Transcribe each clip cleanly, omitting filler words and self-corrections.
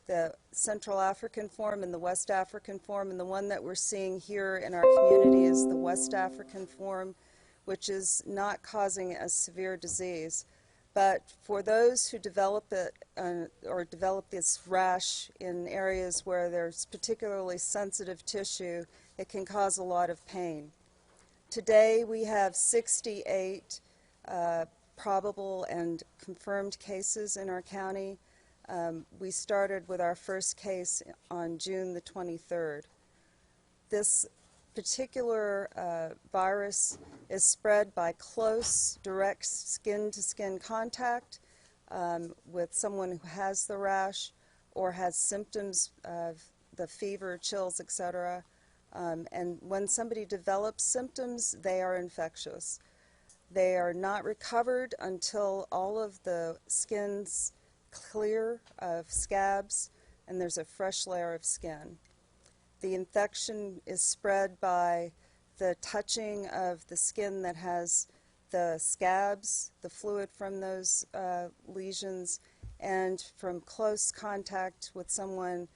the Central African form and the West African form, and the one that we're seeing here in our community is the West African form, which is not causing a severe disease. But for those who develop it or develop this rash in areas where there's particularly sensitive tissue, it can cause a lot of pain. Today we have 68 probable and confirmed cases in our county. We started with our first case on June the 23rd. This particular virus is spread by close, direct skin-to-skin contact with someone who has the rash or has symptoms of the fever, chills, etc. And when somebody develops symptoms, they are infectious. They are not recovered until all of the skin's clear of scabs and there's a fresh layer of skin. The infection is spread by the touching of the skin that has the scabs, the fluid from those lesions, and from close contact with someone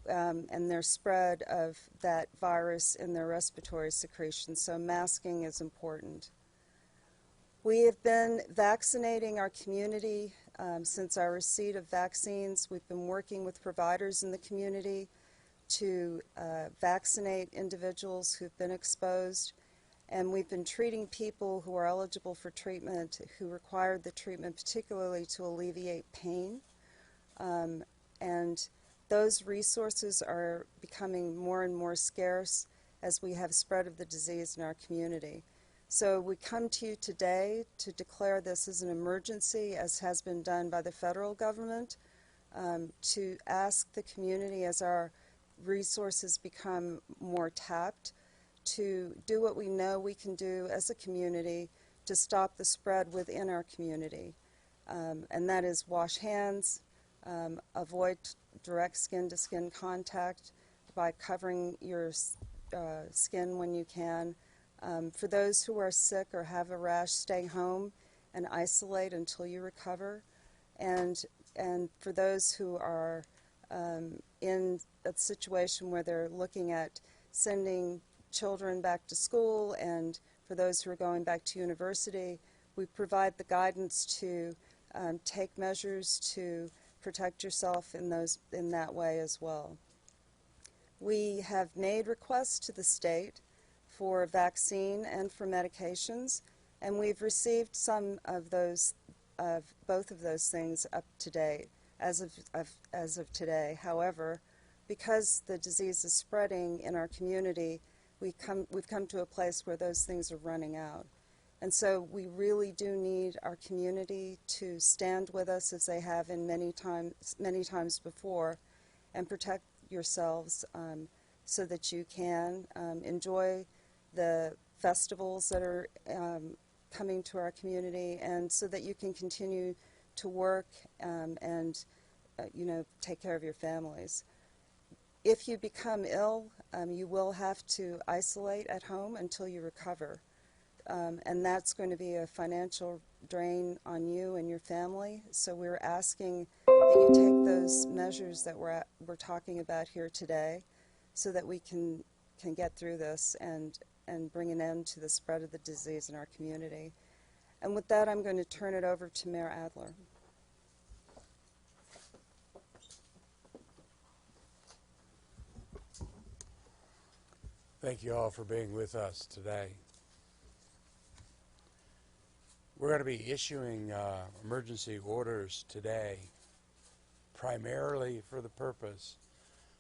and their spread of that virus in their respiratory secretions. So masking is important. We have been vaccinating our community since our receipt of vaccines. We've been working with providers in the community to vaccinate individuals who've been exposed, and we've been treating people who are eligible for treatment who required the treatment particularly to alleviate pain. And those resources are becoming more and more scarce as we have spread of the disease in our community. So we come to you today to declare this as an emergency, as has been done by the federal government, to ask the community as our resources become more tapped to do what we know we can do as a community to stop the spread within our community. And that is wash hands, avoid direct skin-to-skin contact by covering your skin when you can. For those who are sick or have a rash, stay home and isolate until you recover. And for those who are in a situation where they're looking at sending children back to school, and for those who are going back to university, we provide the guidance to take measures to protect yourself in that way as well. We have made requests to the state for vaccine and for medications, and we've received some of those, both of those things up to date as of today. However, because the disease is spreading in our community, we've come to a place where those things are running out. And so we really do need our community to stand with us as they have in many times before, and protect yourselves so that you can enjoy the festivals that are coming to our community, and so that you can continue to work and take care of your families. If you become ill, you will have to isolate at home until you recover. And that's going to be a financial drain on you and your family. So we're asking that you take those measures that we're talking about here today so that we can get through this and bring an end to the spread of the disease in our community. And with that, I'm going to turn it over to Mayor Adler. Thank you all for being with us today. We're going to be issuing emergency orders today, primarily for the purpose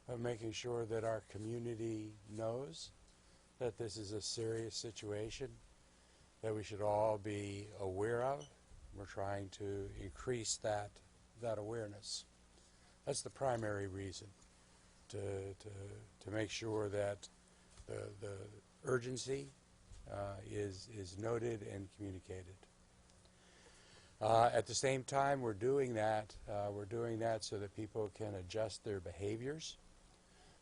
of making sure that our community knows that this is a serious situation that we should all be aware of. We're trying to increase that awareness. That's the primary reason, to make sure that the urgency is noted and communicated. At the same time, we're doing that so that people can adjust their behaviors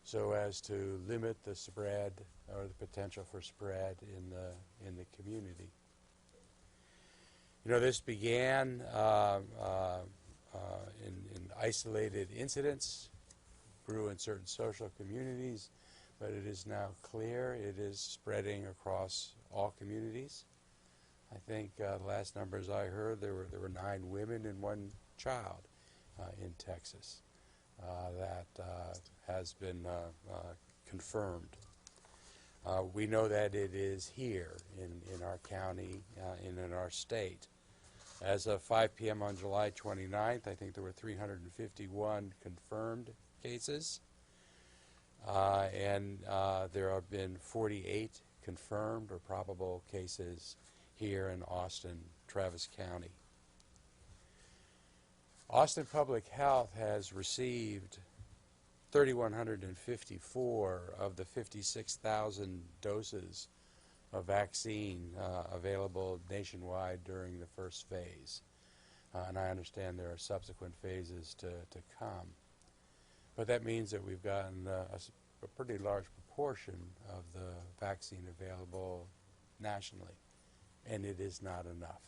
so as to limit the spread or the potential for spread in the community. You know, this began in isolated incidents grew in certain social communities, but it is now clear it is spreading across all communities. I think the last numbers I heard, there were 9 women and 1 child in Texas that has been confirmed. We know that it is here in our county and in our state. As of 5 p.m. on July 29th, I think there were 351 confirmed cases, and there have been 48 confirmed or probable cases here in Austin, Travis County. Austin Public Health has received 3,154 of the 56,000 doses of vaccine available nationwide during the first phase. And I understand there are subsequent phases to come. But that means that we've gotten a pretty large proportion of the vaccine available nationally, and it is not enough.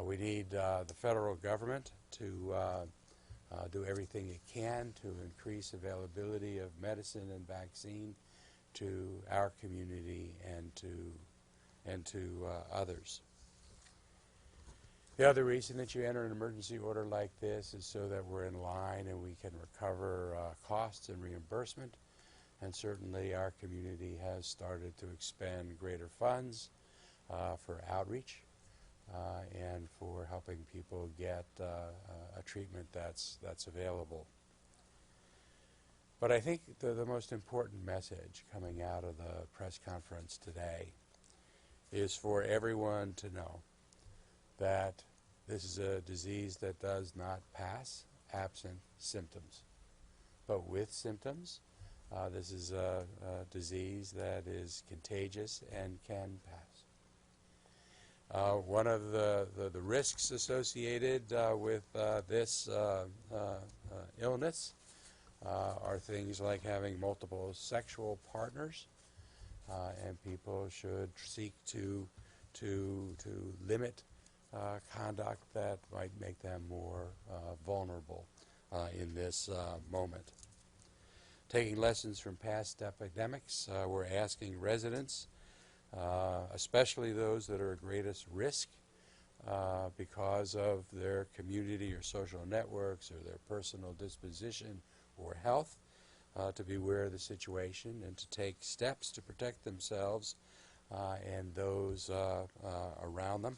We need the federal government to do everything it can to increase availability of medicine and vaccine to our community and to others. The other reason that you enter an emergency order like this is so that we're in line and we can recover costs and reimbursement. And certainly our community has started to expend greater funds for outreach and for helping people get a treatment that's available. But I think the most important message coming out of the press conference today is for everyone to know that this is a disease that does not pass absent symptoms. But with symptoms, this is a disease that is contagious and can pass. One of the risks associated with this illness are things like having multiple sexual partners, and people should seek to limit conduct that might make them more vulnerable in this moment. Taking lessons from past epidemics, we're asking residents, especially those that are at greatest risk because of their community or social networks or their personal disposition or health, to be aware of the situation and to take steps to protect themselves and those around them.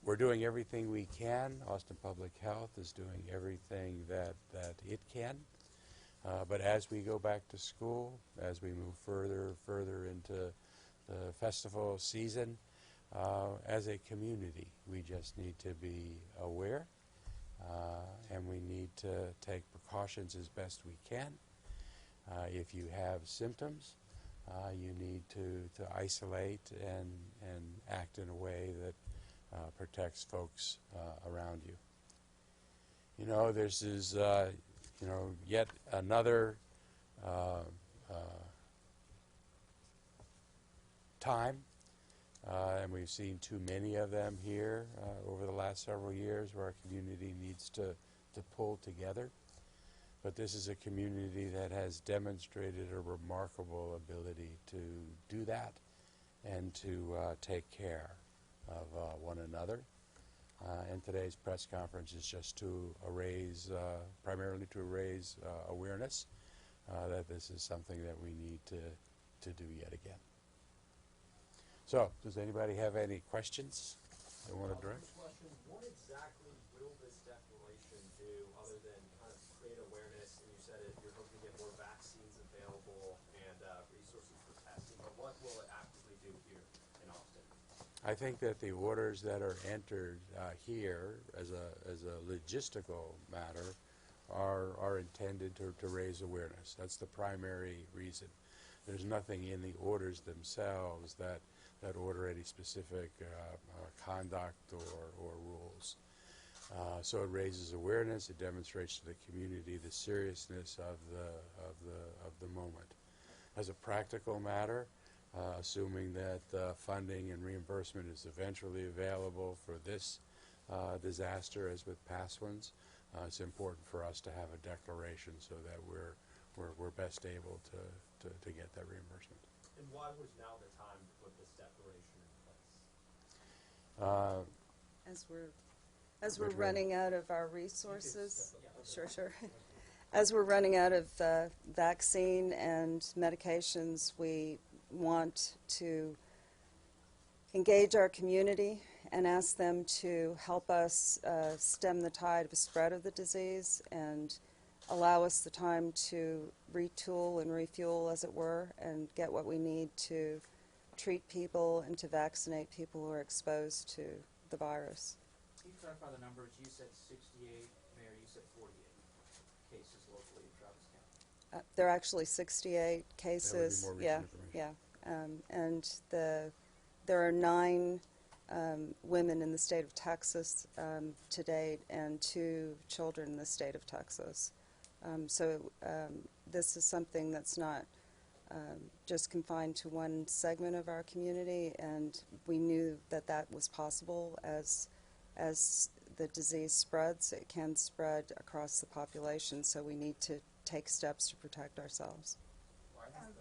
We're doing everything we can. Austin Public Health is doing everything that it can. But as we go back to school, as we move further into the festival season, as a community, we just need to be aware, and we need to take precautions as best we can. If you have symptoms, you need to isolate and act in a way that protects folks around you. You know, this is yet another time, and we've seen too many of them here over the last several years, where our community needs to pull together. But this is a community that has demonstrated a remarkable ability to do that and to take care of one another. And today's press conference is just to primarily to raise awareness that this is something that we need to do yet again. So, does anybody have any questions they want to direct? Question: what exactly will this declaration do other than kind of create awareness? And you said you're hoping to get more vaccines available and resources for testing, but what will it actively do here in Austin? I think that the orders that are entered here as a logistical matter are intended to raise awareness. That's the primary reason. There's nothing in the orders themselves that order any specific conduct or rules. So it raises awareness. It demonstrates to the community the seriousness of the moment. As a practical matter, assuming that funding and reimbursement is eventually available for this disaster, as with past ones, it's important for us to have a declaration so that we're best able to get that reimbursement. And why was now the time to put this declaration in place? As we're Which running out of our resources, Yeah. sure. As we're running out of vaccine and medications, we want to engage our community and ask them to help us stem the tide of spread of the disease and allow us the time to retool and refuel, as it were, and get what we need to treat people and to vaccinate people who are exposed to the virus. Can you clarify the numbers? You said 68, Mayor, you said 48 cases locally in Travis County. There are actually 68 cases. That would be more Yeah, recent information. yeah. And there are 9 women in the state of Texas to date and 2 children in the state of Texas. So this is something that's not just confined to one segment of our community, and we knew that that was possible as the disease spreads. It can spread across the population, so we need to take steps to protect ourselves. Why has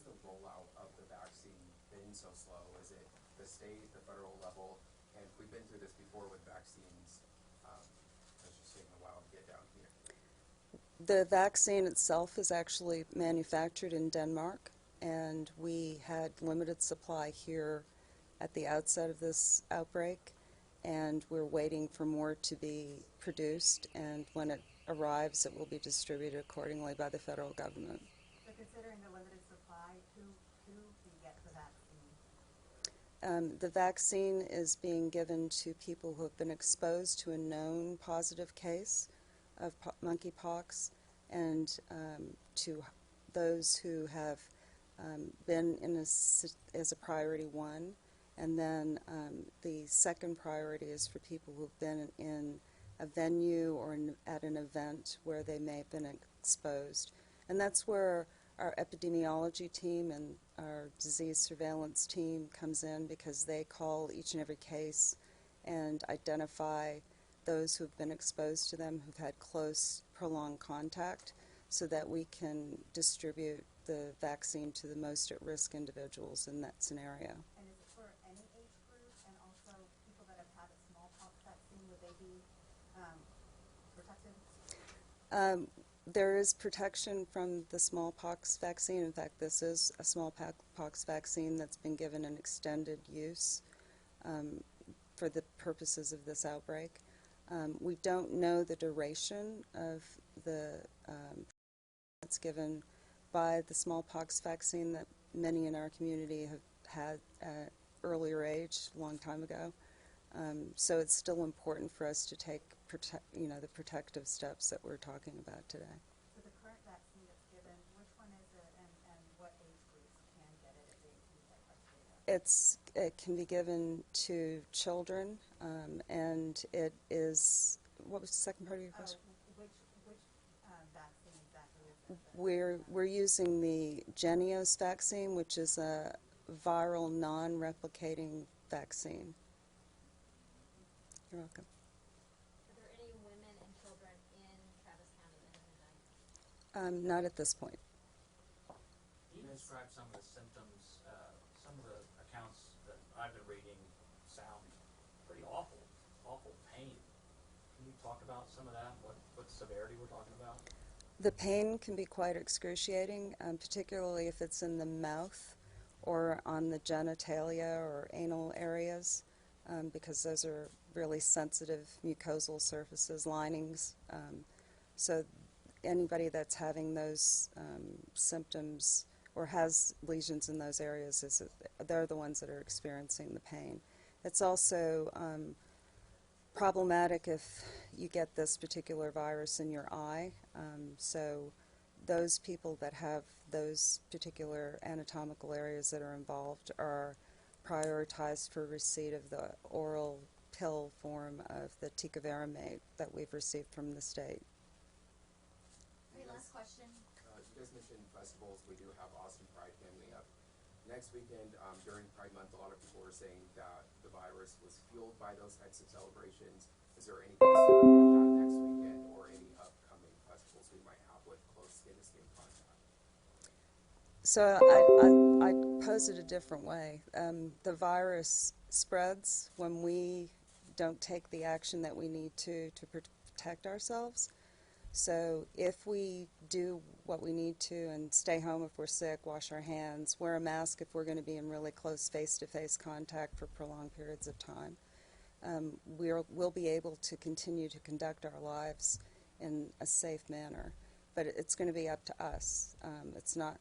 the rollout of the vaccine been so slow? Is it the state, the federal level? And we've been through this before with vaccines. It's just taking a while to get down here. The vaccine itself is actually manufactured in Denmark, and we had limited supply here at the outset of this outbreak, and we're waiting for more to be produced, and when it arrives it will be distributed accordingly by the federal government. So considering the limited supply, who can get the vaccine? The vaccine is being given to people who have been exposed to a known positive case of monkeypox, and to those who have been in as a priority 1, and then the second priority is for people who have been in a venue or at an event where they may have been exposed. And that's where our epidemiology team and our disease surveillance team comes in, because they call each and every case and identify those who have been exposed to them, who've had close, prolonged contact, so that we can distribute the vaccine to the most at-risk individuals in that scenario. And is it for any age group? And also people that have had a smallpox vaccine, would they be protected? There is protection from the smallpox vaccine. In fact, this is a smallpox vaccine that's been given an extended use for the purposes of this outbreak. We don't know the duration of the that's given by the smallpox vaccine that many in our community have had at earlier age, a long time ago. So it's still important for us to take the protective steps that we're talking about today. So the current vaccine that's given, which one is it, and what age groups can get it if they meet that criteria? It can be given to children, and it is, what was the second part of your question? Which vaccine exactly is it? We're using the Jenios vaccine, which is a viral non-replicating vaccine. You're welcome. Are there any women and children in Travis County that have been diagnosed? Not at this point. Can you describe some of the symptoms? Some of the accounts that I've been reading sound pretty awful pain. Can you talk about some of that, what severity we're talking about? The pain can be quite excruciating, particularly if it's in the mouth or on the genitalia or anal areas, because those are really sensitive mucosal surfaces, linings. So anybody that's having those symptoms or has lesions in those areas, they're the ones that are experiencing the pain. It's also problematic if you get this particular virus in your eye. So those people that have those particular anatomical areas that are involved are prioritized for receipt of the oral pill form of the tecovirimat that we've received from the state. Okay, last question. You guys mentioned festivals. We do have Austin Pride coming up next weekend. During Pride Month, a lot of people were saying that the virus was fueled by those types of celebrations. Is there any concern about that next weekend or any upcoming festivals we might have with close skin-to-skin contact? So I pose it a different way. The virus spreads when we don't take the action that we need to protect ourselves. So if we do what we need to and stay home if we're sick, wash our hands, wear a mask if we're going to be in really close face-to-face contact for prolonged periods of time, we'll be able to continue to conduct our lives in a safe manner. But it's going to be up to us. It's not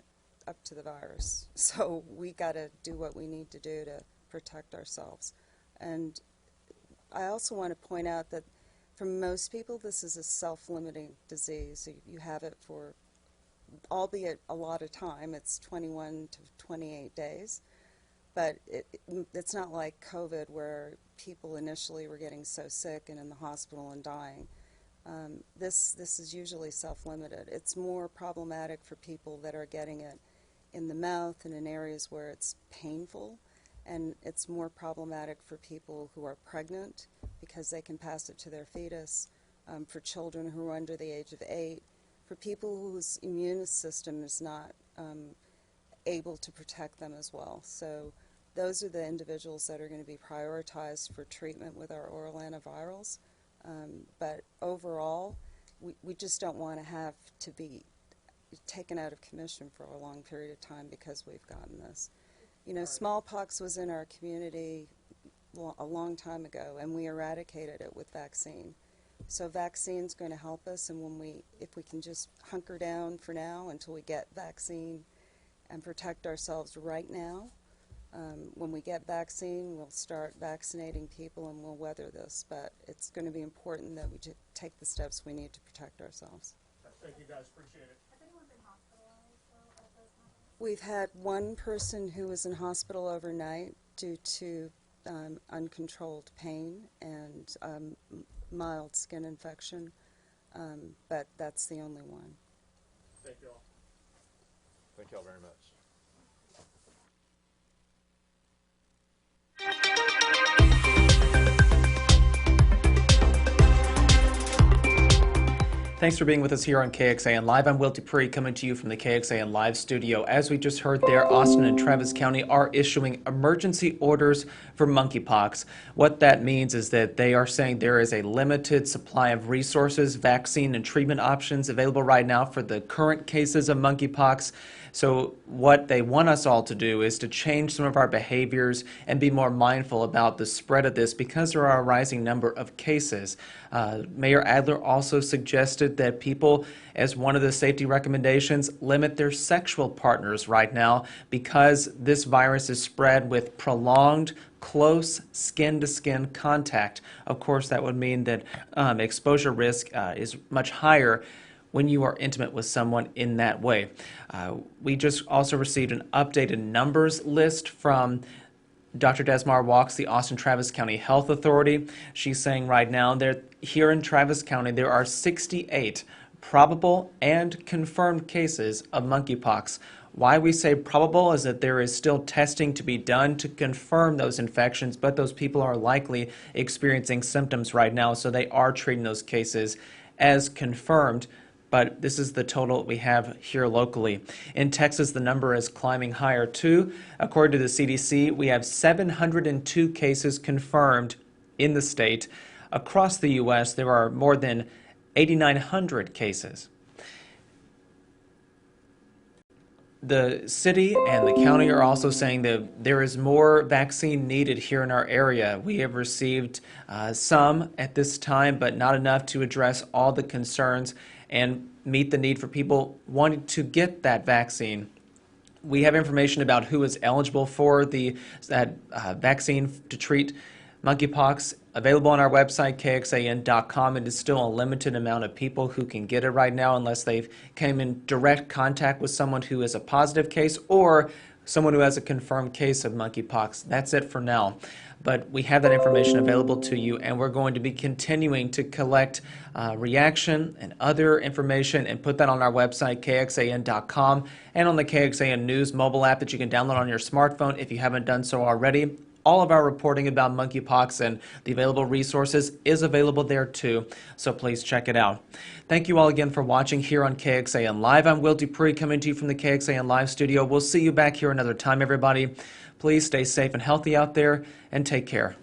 up to the virus. So we got to do what we need to do to protect ourselves. And I also want to point out that for most people, this is a self-limiting disease. You have it for, albeit a lot of time, it's 21 to 28 days. But it's not like COVID where people initially were getting so sick and in the hospital and dying. This is usually self-limited. It's more problematic for people that are getting it in the mouth and in areas where it's painful, and it's more problematic for people who are pregnant because they can pass it to their fetus, for children who are under the age of 8, for people whose immune system is not able to protect them as well. So those are the individuals that are going to be prioritized for treatment with our oral antivirals. But overall, we just don't want to have to be taken out of commission for a long period of time because we've gotten this. You know, smallpox was in our community a long time ago, and we eradicated it with vaccine. So vaccine's going to help us, and if we can just hunker down for now until we get vaccine and protect ourselves right now, when we get vaccine, we'll start vaccinating people and we'll weather this. But it's going to be important that we take the steps we need to protect ourselves. Thank you guys, appreciate it. Has anyone been hospitalized though at those moments? We've had one person who was in hospital overnight due to uncontrolled pain and mild skin infection, but that's the only one. Thank you all. Thank you all very much. Thanks for being with us here on KXAN Live. I'm Will Dupree coming to you from the KXAN Live studio. As we just heard there, Austin and Travis County are issuing emergency orders for monkeypox. What that means is that they are saying there is a limited supply of resources, vaccine, and treatment options available right now for the current cases of monkeypox. So what they want us all to do is to change some of our behaviors and be more mindful about the spread of this because there are a rising number of cases. Mayor Adler also suggested that people, as one of the safety recommendations, limit their sexual partners right now because this virus is spread with prolonged, close skin-to-skin contact. Of course, that would mean that exposure risk is much higher when you are intimate with someone in that way. We just also received an updated numbers list from Dr. Desmar Walks, the Austin Travis County Health Authority. She's saying right now that here in Travis County there are 68 probable and confirmed cases of monkeypox. Why we say probable is that there is still testing to be done to confirm those infections, but those people are likely experiencing symptoms right now, so they are treating those cases as confirmed. But this is the total we have here locally. In Texas, the number is climbing higher too. According to the CDC, we have 702 cases confirmed in the state. Across the U.S., there are more than 8,900 cases. The city and the county are also saying that there is more vaccine needed here in our area. We have received some at this time, but not enough to address all the concerns and meet the need for people wanting to get that vaccine. We have information about who is eligible for that vaccine to treat monkeypox available on our website, kxan.com. It is still a limited amount of people who can get it right now unless they've came in direct contact with someone who is a positive case or someone who has a confirmed case of monkeypox. That's it for now. But we have that information available to you, and we're going to be continuing to collect reaction and other information and put that on our website, kxan.com, and on the KXAN News mobile app that you can download on your smartphone if you haven't done so already. all of our reporting about monkeypox and the available resources is available there too, so please check it out. Thank you all again for watching here on KXAN Live. I'm Will Dupree coming to you from the KXAN Live studio. We'll see you back here another time, everybody. Please stay safe and healthy out there, and take care.